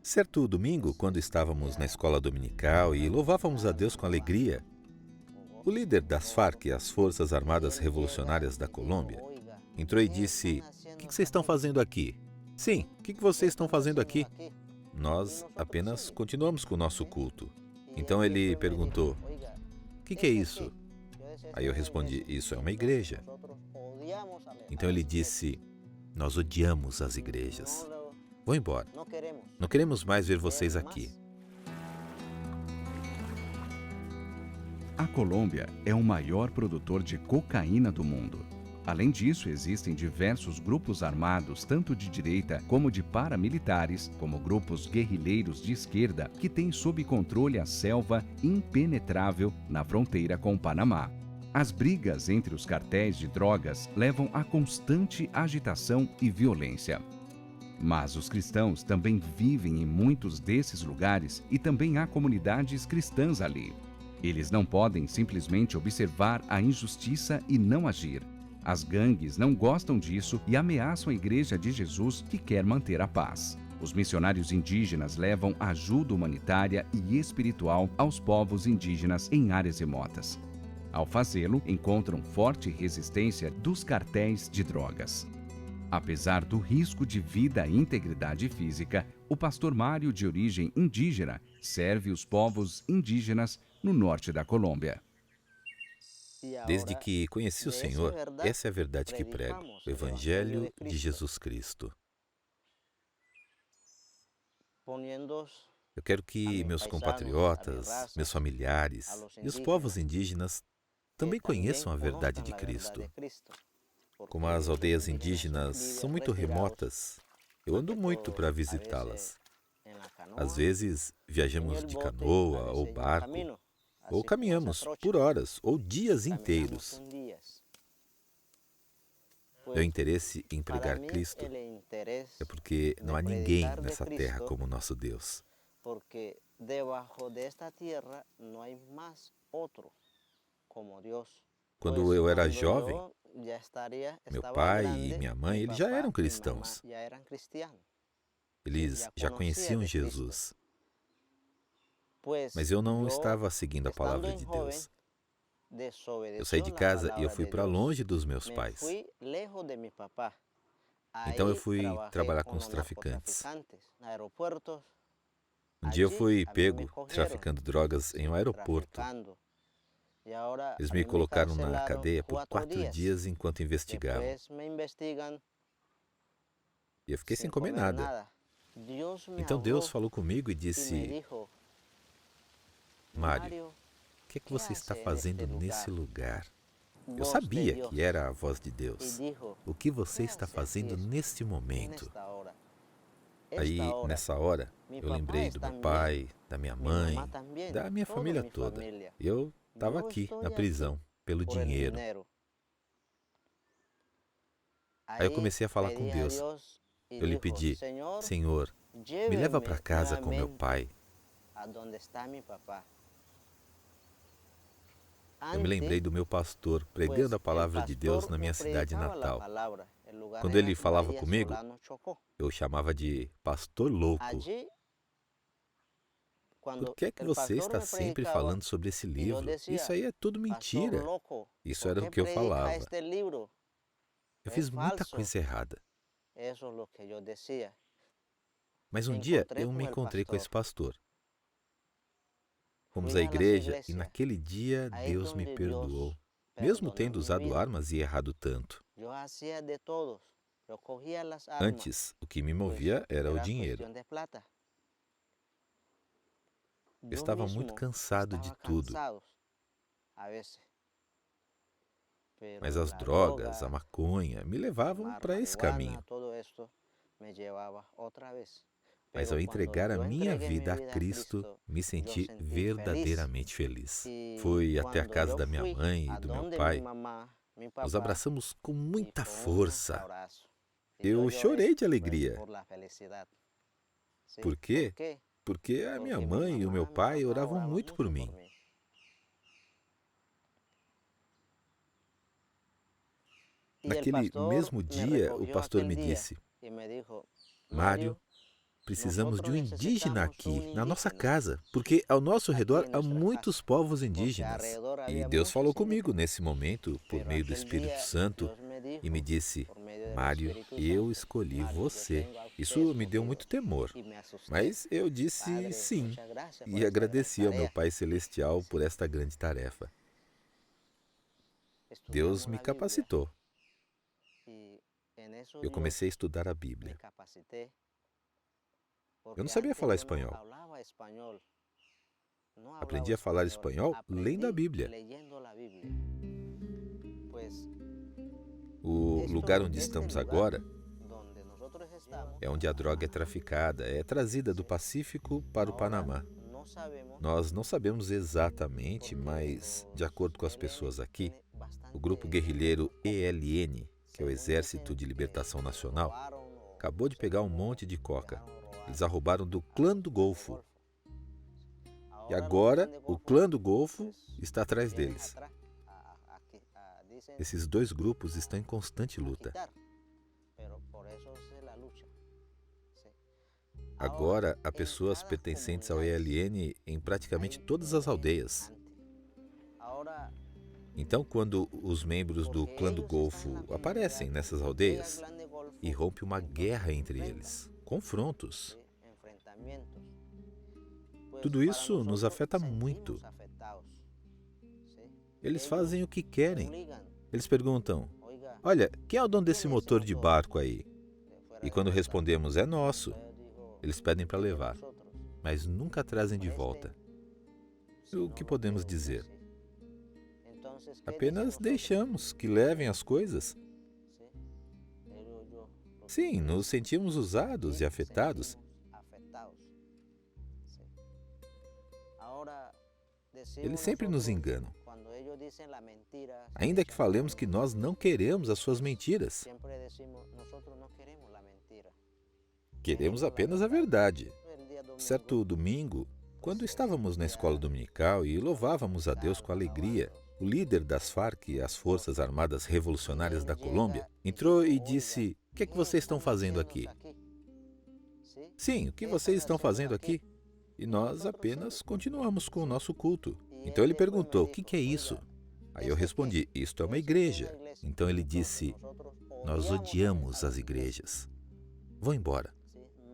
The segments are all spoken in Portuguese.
Certo domingo, quando estávamos na escola dominical e louvávamos a Deus com alegria, o líder das Farc, as Forças Armadas Revolucionárias da Colômbia, entrou e disse: "O que vocês estão fazendo aqui?" "Sim, o que vocês estão fazendo aqui?" Nós apenas continuamos com o nosso culto. Então ele perguntou: "O que é isso?" Aí eu respondi: "Isso é uma igreja." Então ele disse: "Nós odiamos as igrejas. Vão embora. Não queremos mais ver vocês aqui." A Colômbia é o maior produtor de cocaína do mundo. Além disso, existem diversos grupos armados, tanto de direita como de paramilitares, como grupos guerrilheiros de esquerda, que têm sob controle a selva impenetrável na fronteira com o Panamá. As brigas entre os cartéis de drogas levam a constante agitação e violência. Mas os cristãos também vivem em muitos desses lugares e também há comunidades cristãs ali. Eles não podem simplesmente observar a injustiça e não agir. As gangues não gostam disso e ameaçam a Igreja de Jesus, que quer manter a paz. Os missionários indígenas levam ajuda humanitária e espiritual aos povos indígenas em áreas remotas. Ao fazê-lo, encontram forte resistência dos cartéis de drogas. Apesar do risco de vida e integridade física, o pastor Mário, de origem indígena, serve os povos indígenas no norte da Colômbia. Desde que conheci o Senhor, essa é a verdade que prego, o Evangelho de Jesus Cristo. Eu quero que meus compatriotas, meus familiares e os povos indígenas também conheçam a verdade de Cristo. Como as aldeias indígenas são muito remotas, eu ando muito para visitá-las. Às vezes, viajamos de canoa ou barco, ou caminhamos por horas ou dias inteiros. Meu interesse em pregar Cristo é porque não há ninguém nessa terra como nosso Deus. Quando eu era jovem, meu pai e minha mãe, eles já eram cristãos. Eles já conheciam Jesus. Mas eu não estava seguindo a palavra de Deus. Eu saí de casa e eu fui para longe dos meus pais. Então eu fui trabalhar com os traficantes. Um dia eu fui pego traficando drogas em um aeroporto. Eles me colocaram na cadeia por 4 dias enquanto investigavam. E eu fiquei sem comer nada. Então Deus falou comigo e disse: "Mário, o que é que você está fazendo nesse lugar?" Eu sabia que era a voz de Deus. "O que você está fazendo neste momento?" Aí, nessa hora, eu lembrei do meu pai, da minha mãe, da minha família toda. E eu estava aqui, na prisão, pelo dinheiro. Aí eu comecei a falar com Deus. Eu lhe pedi: "Senhor, me leva para casa com meu pai." Eu me lembrei do meu pastor pregando a palavra de Deus na minha cidade natal. Quando ele falava comigo, eu o chamava de pastor louco. "Por que é que você está sempre falando sobre esse livro? Isso aí é tudo mentira." Isso era o que eu falava. Eu fiz muita coisa errada. Mas um dia eu me encontrei com esse pastor. Fomos à igreja e naquele dia Deus me perdoou, mesmo tendo usado armas e errado tanto. Antes, o que me movia era o dinheiro. Eu estava muito cansado de tudo. Mas as drogas, a maconha, me levavam para esse caminho. Mas ao entregar a minha vida a Cristo, me senti verdadeiramente feliz. Fui até a casa da minha mãe e do meu pai. Nos abraçamos com muita força. Eu chorei de alegria. Por quê? Porque a minha mãe e o meu pai oravam muito por mim. Naquele mesmo dia, o pastor me disse: "Mário, precisamos de um indígena aqui, na nossa casa, porque ao nosso redor há muitos povos indígenas. E Deus falou comigo nesse momento, por meio do Espírito Santo, e me disse: Mário, eu escolhi você. Isso me deu muito temor, mas eu disse sim e agradeci ao meu Pai Celestial por esta grande tarefa. Deus me capacitou. Eu comecei a estudar a Bíblia. Eu não sabia falar espanhol. Aprendi a falar espanhol lendo a Bíblia. O lugar onde estamos agora é onde a droga é traficada, é trazida do Pacífico para o Panamá. Nós não sabemos exatamente, mas, de acordo com as pessoas aqui, o grupo guerrilheiro ELN, que é o Exército de Libertação Nacional, acabou de pegar um monte de coca. Eles a roubaram do Clã do Golfo. E agora, o Clã do Golfo está atrás deles. Esses dois grupos estão em constante luta. Agora, há pessoas pertencentes ao ELN em praticamente todas as aldeias. Então, quando os membros do Clã do Golfo aparecem nessas aldeias, irrompe uma guerra entre eles, confrontos. Tudo isso nos afeta muito. Eles fazem o que querem. Eles perguntam: olha, quem é o dono desse motor de barco aí? E quando respondemos, é nosso, eles pedem para levar, mas nunca trazem de volta. O que podemos dizer? Apenas deixamos que levem as coisas. Sim, nos sentimos usados e afetados. Eles sempre nos enganam. Ainda que falemos que nós não queremos as suas mentiras. Queremos apenas a verdade. Certo domingo, quando estávamos na escola dominical e louvávamos a Deus com alegria, o líder das Farc, as Forças Armadas Revolucionárias da Colômbia, entrou e disse: o que é que vocês estão fazendo aqui? Sim, o que vocês estão fazendo aqui? E nós apenas continuamos com o nosso culto. Então ele perguntou: o que é isso? Aí eu respondi: isto é uma igreja. Então ele disse: nós odiamos as igrejas. Vão embora.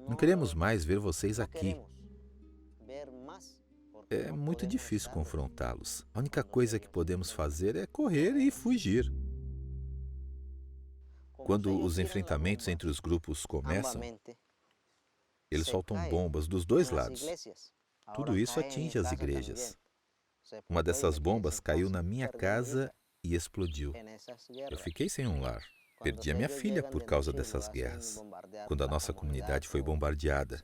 Não queremos mais ver vocês aqui. É muito difícil confrontá-los. A única coisa que podemos fazer é correr e fugir. Quando os enfrentamentos entre os grupos começam, eles soltam bombas dos dois lados. Tudo isso atinge as igrejas. Uma dessas bombas caiu na minha casa e explodiu. Eu fiquei sem um lar. Perdi a minha filha por causa dessas guerras, quando a nossa comunidade foi bombardeada.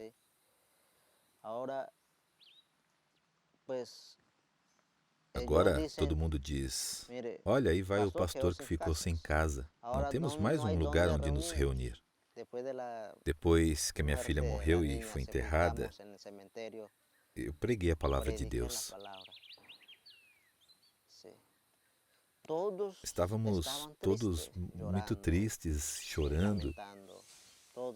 Agora todo mundo diz: olha, aí vai o pastor que ficou sem casa. Não temos mais um lugar onde nos reunir. Depois que a minha filha morreu e foi enterrada, eu preguei a palavra de Deus. Estávamos todos muito tristes, chorando.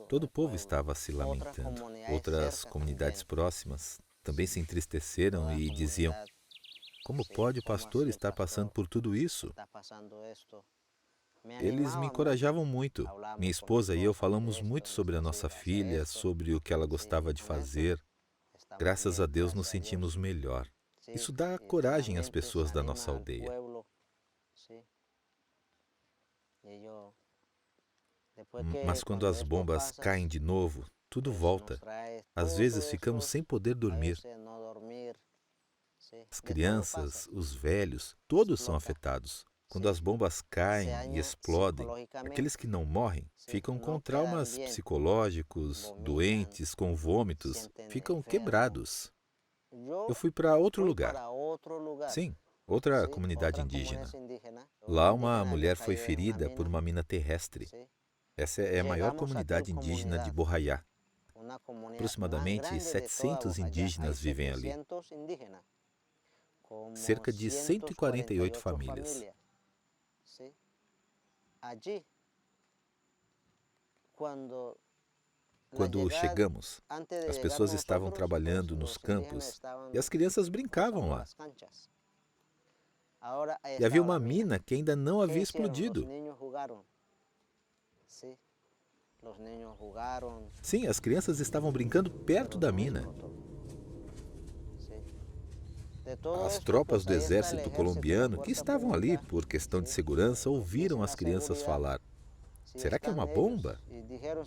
Todo o povo estava se lamentando. Outras comunidades próximas também se entristeceram e diziam: como pode o pastor estar passando por tudo isso? Eles me encorajavam muito. Minha esposa e eu falamos muito sobre a nossa filha, sobre o que ela gostava de fazer. Graças a Deus nos sentimos melhor. Isso dá coragem às pessoas da nossa aldeia. Mas quando as bombas caem de novo, tudo volta. Às vezes ficamos sem poder dormir. As crianças, os velhos, todos são afetados. Quando as bombas caem e explodem, aqueles que não morrem ficam com traumas psicológicos, doentes, com vômitos, ficam quebrados. Eu fui para outro lugar. Sim, outra comunidade indígena. Lá uma mulher foi ferida por uma mina terrestre. Essa é a maior comunidade indígena de Borraiá. Aproximadamente 700 indígenas vivem ali. Cerca de 148 famílias. Quando chegamos, as pessoas estavam trabalhando nos campos e as crianças brincavam lá. E havia uma mina que ainda não havia explodido. Sim, as crianças estavam brincando perto da mina. As tropas do exército colombiano, que estavam ali por questão de segurança, ouviram as crianças falar: será que é uma bomba?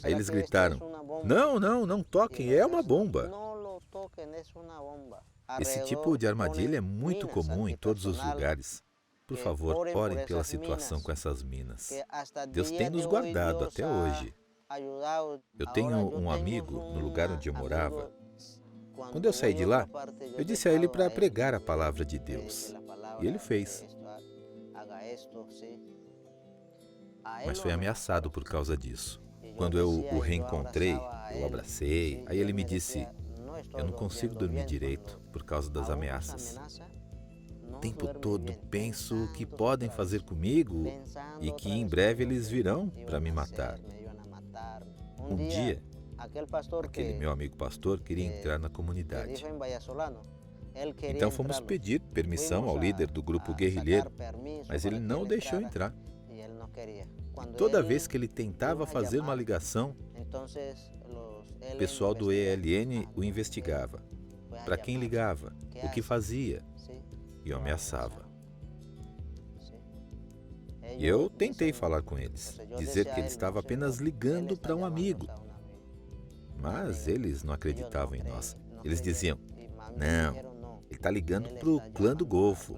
Aí eles gritaram: não, não, não toquem, é uma bomba. Esse tipo de armadilha é muito comum em todos os lugares. Por favor, orem pela situação com essas minas. Deus tem nos guardado até hoje. Eu tenho um amigo no lugar onde eu morava. Quando eu saí de lá, eu disse a ele para pregar a palavra de Deus. E ele fez. Mas foi ameaçado por causa disso. Quando eu o reencontrei, eu o abracei. Aí ele me disse: eu não consigo dormir direito por causa das ameaças. O tempo todo penso que podem fazer comigo e que em breve eles virão para me matar. Um dia, aquele meu amigo pastor queria entrar na comunidade. Então fomos pedir permissão ao líder do grupo guerrilheiro, mas ele não o deixou entrar. E toda vez que ele tentava fazer uma ligação, o pessoal do ELN o investigava. Para quem ligava, o que fazia, e o ameaçava. E eu tentei falar com eles, dizer que ele estava apenas ligando para um amigo. Mas eles não acreditavam em nós. Eles diziam: não, ele está ligando para o clã do Golfo.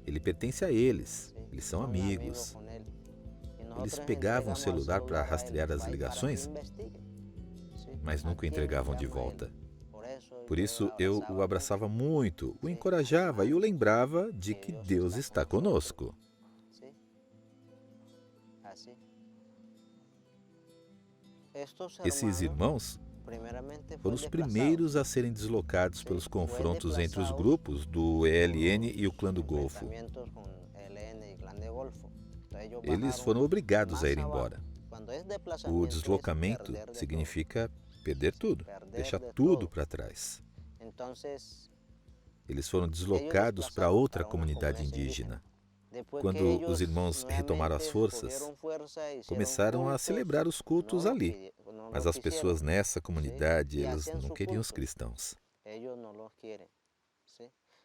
Ele pertence a eles, eles são amigos. Eles pegavam o celular para rastrear as ligações, mas nunca entregavam de volta. Por isso eu o abraçava muito, o encorajava e o lembrava de que Deus está conosco. Esses irmãos foram os primeiros a serem deslocados pelos confrontos entre os grupos do ELN e o clã do Golfo. Eles foram obrigados a ir embora. O deslocamento significa perder tudo, deixar tudo para trás. Eles foram deslocados para outra comunidade indígena. Quando os irmãos retomaram as forças, começaram a celebrar os cultos ali. Mas as pessoas nessa comunidade, elas não queriam os cristãos.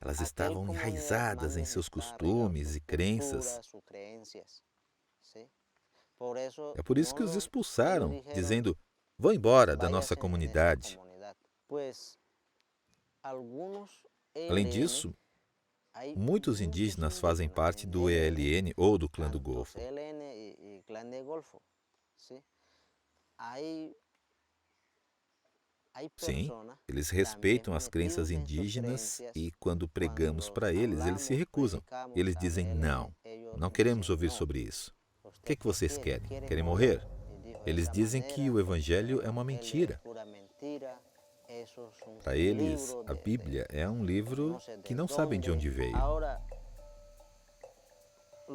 Elas estavam enraizadas em seus costumes e crenças. É por isso que os expulsaram, dizendo: vão embora da nossa comunidade. Além disso, muitos indígenas fazem parte do ELN ou do clã do Golfo. Sim, eles respeitam as crenças indígenas e quando pregamos para eles, eles se recusam. Eles dizem: não, não queremos ouvir sobre isso. O que vocês querem? Querem morrer? Eles dizem que o Evangelho é uma mentira. Para eles, a Bíblia é um livro que não sabem de onde veio.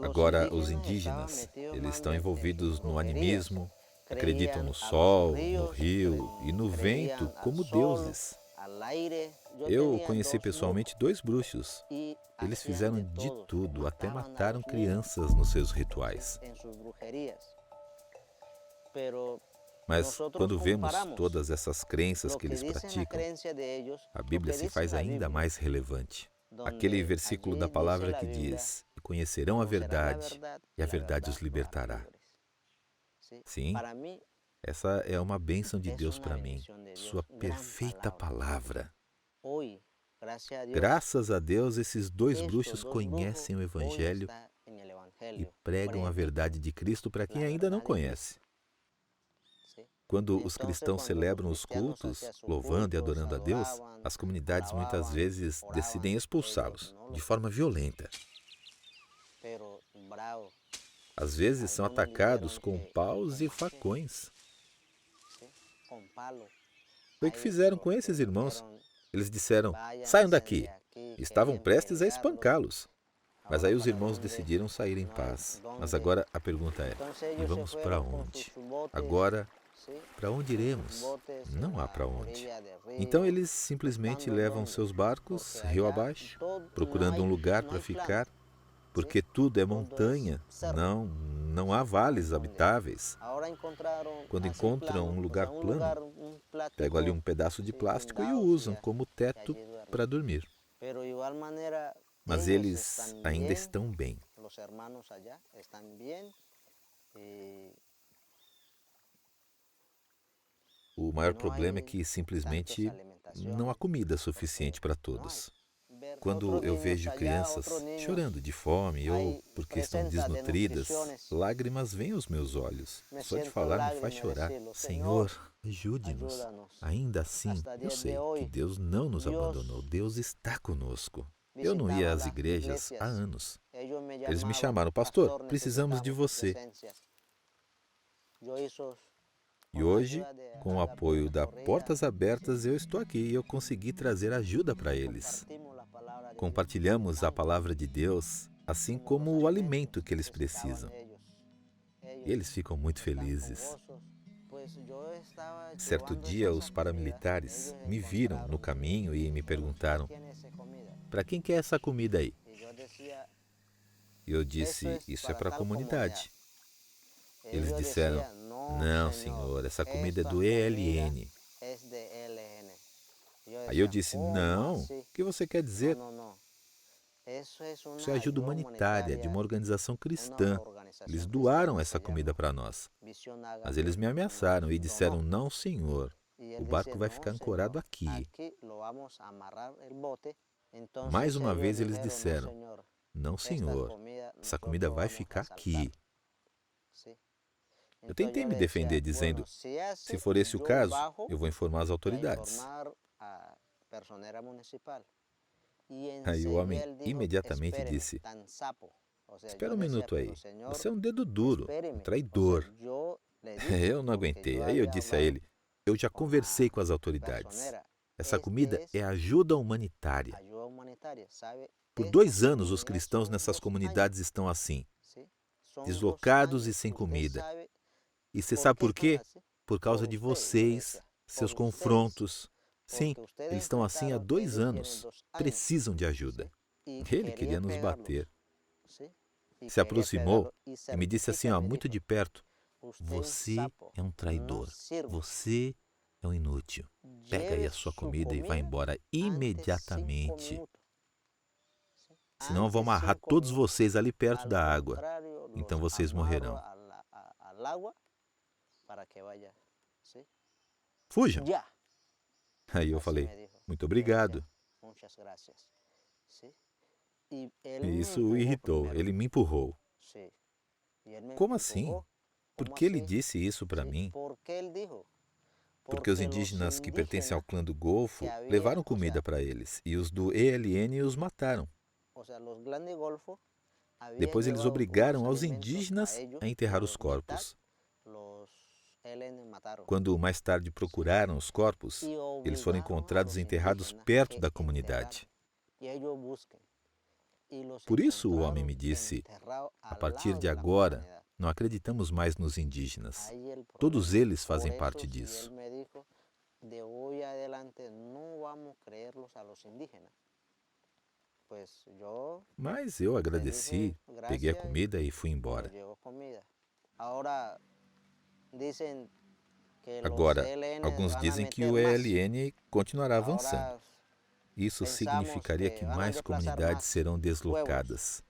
Agora, os indígenas, eles estão envolvidos no animismo, acreditam no sol, no rio e no vento como deuses. Eu conheci pessoalmente 2 bruxos. Eles fizeram de tudo, até mataram crianças nos seus rituais. Mas quando vemos todas essas crenças que eles praticam, a Bíblia se faz ainda mais relevante. Aquele versículo da palavra que diz: "E conhecerão a verdade, e a verdade os libertará." Sim, essa é uma bênção de Deus para mim, sua perfeita palavra. Graças a Deus, esses 2 bruxos conhecem o Evangelho e pregam a verdade de Cristo para quem ainda não conhece. Quando os cristãos celebram os cultos, louvando e adorando a Deus, as comunidades muitas vezes decidem expulsá-los de forma violenta. Às vezes são atacados com paus e facões. Foi o que fizeram com esses irmãos. Eles disseram: saiam daqui. Estavam prestes a espancá-los. Mas aí os irmãos decidiram sair em paz. Mas agora a pergunta é: e vamos para onde? Agora, para onde iremos? Não há para onde. Então eles simplesmente levam seus barcos rio abaixo, procurando um lugar para ficar, porque tudo é montanha, não há vales habitáveis. Quando encontram um lugar plano, pegam ali um pedaço de plástico e o usam como teto para dormir. Mas eles ainda estão bem. O maior problema é que simplesmente não há comida suficiente para todos. Quando eu vejo crianças chorando de fome ou porque estão desnutridas, lágrimas vêm aos meus olhos. Só de falar me faz chorar. Senhor, ajude-nos. Ainda assim, eu sei que Deus não nos abandonou. Deus está conosco. Eu não ia às igrejas há anos. Eles me chamaram: pastor, precisamos de você. E hoje, com o apoio da Portas Abertas, eu estou aqui e eu consegui trazer ajuda para eles. Compartilhamos a palavra de Deus, assim como o alimento que eles precisam. E eles ficam muito felizes. Certo dia, os paramilitares me viram no caminho e me perguntaram: para quem que é essa comida aí? E eu disse: isso é para a comunidade. Eles disseram: não, senhor, essa comida é do ELN. Aí eu disse: não, o que você quer dizer? Isso é ajuda humanitária de uma organização cristã. Eles doaram essa comida para nós. Mas eles me ameaçaram e disseram: não, senhor, o barco vai ficar ancorado aqui. Mais uma vez eles disseram: não, senhor, essa comida vai ficar aqui. Eu tentei me defender dizendo: se for esse o caso, eu vou informar as autoridades. Aí o homem imediatamente disse: espera um minuto aí, você é um dedo duro, um traidor. Eu não aguentei. Aí eu disse a ele: eu já conversei com as autoridades. Essa comida é ajuda humanitária. Por 2 anos os cristãos nessas comunidades estão assim, deslocados e sem comida. E você sabe por quê? Por causa de vocês, seus confrontos. Sim, eles estão assim há 2 anos. Precisam de ajuda. Ele queria nos bater. Se aproximou e me disse assim, muito de perto: você é um traidor. Você é um inútil. Pega aí a sua comida e vai embora imediatamente. Senão eu vou amarrar todos vocês ali perto da água. Então vocês morrerão. Fujam. Aí eu falei: muito obrigado. E isso o irritou. Ele me empurrou. Como assim? Por que ele disse isso para mim? Porque os indígenas que pertencem ao clã do Golfo levaram comida para eles e os do ELN os mataram. Depois eles obrigaram aos indígenas a enterrar os corpos. Quando mais tarde procuraram os corpos, eles foram encontrados enterrados perto da comunidade. Por isso o homem me disse: a partir de agora, não acreditamos mais nos indígenas. Todos eles fazem parte disso. Mas eu agradeci, peguei a comida e fui embora. Agora, alguns dizem que o ELN continuará avançando. Isso significaria que mais comunidades serão deslocadas.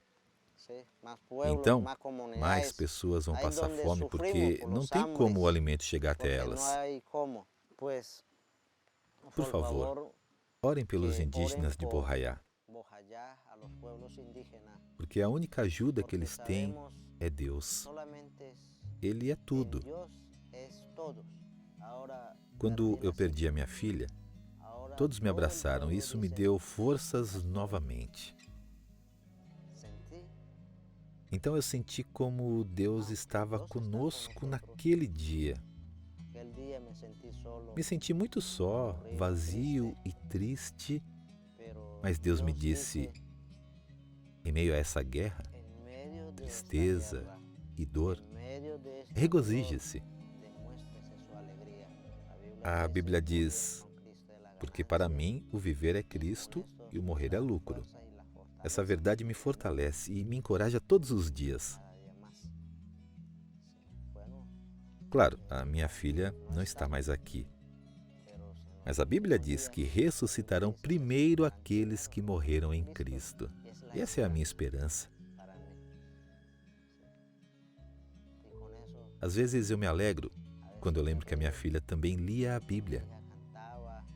Então, mais pessoas vão passar fome porque não tem como o alimento chegar até elas. Por favor, orem pelos indígenas de Borraiá, porque a única ajuda que eles têm é Deus. Ele é tudo. Quando eu perdi a minha filha, todos me abraçaram e isso me deu forças novamente. Então eu senti como Deus estava conosco naquele dia. Me senti muito só, vazio e triste, mas Deus me disse: Em meio a essa guerra, tristeza e dor, regozije-se. A Bíblia diz: porque para mim o viver é Cristo e o morrer é lucro. Essa verdade me fortalece e me encoraja todos os dias. Claro, a minha filha não está mais aqui. Mas a Bíblia diz que ressuscitarão primeiro aqueles que morreram em Cristo. E essa é a minha esperança. Às vezes eu me alegro quando eu lembro que a minha filha também lia a Bíblia.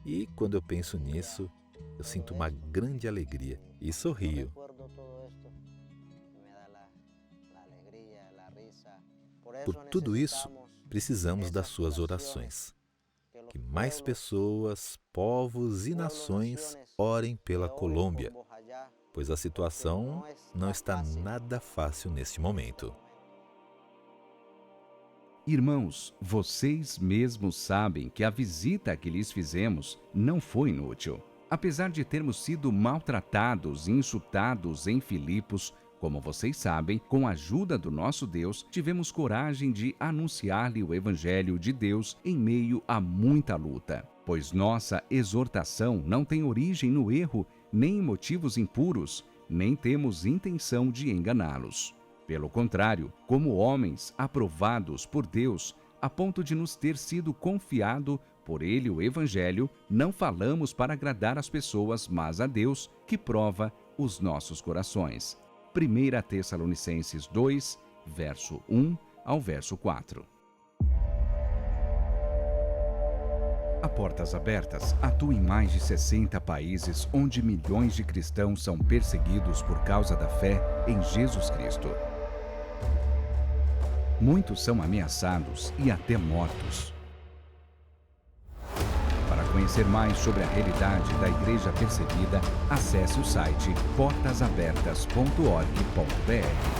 E quando eu penso nisso, eu sinto uma grande alegria e sorrio. Por tudo isso, precisamos das suas orações. Que mais pessoas, povos e nações orem pela Colômbia, pois a situação não está nada fácil neste momento. Irmãos, vocês mesmos sabem que a visita que lhes fizemos não foi inútil. Apesar de termos sido maltratados e insultados em Filipos, como vocês sabem, com a ajuda do nosso Deus, tivemos coragem de anunciar-lhe o Evangelho de Deus em meio a muita luta. Pois nossa exortação não tem origem no erro, nem em motivos impuros, nem temos intenção de enganá-los. Pelo contrário, como homens aprovados por Deus, a ponto de nos ter sido confiado por Ele o Evangelho, não falamos para agradar as pessoas, mas a Deus, que prova os nossos corações. 1 Tessalonicenses 2, verso 1 ao verso 4. A Portas Abertas atua em mais de 60 países onde milhões de cristãos são perseguidos por causa da fé em Jesus Cristo. Muitos são ameaçados e até mortos. Para conhecer mais sobre a realidade da igreja perseguida, acesse o site portasabertas.org.br.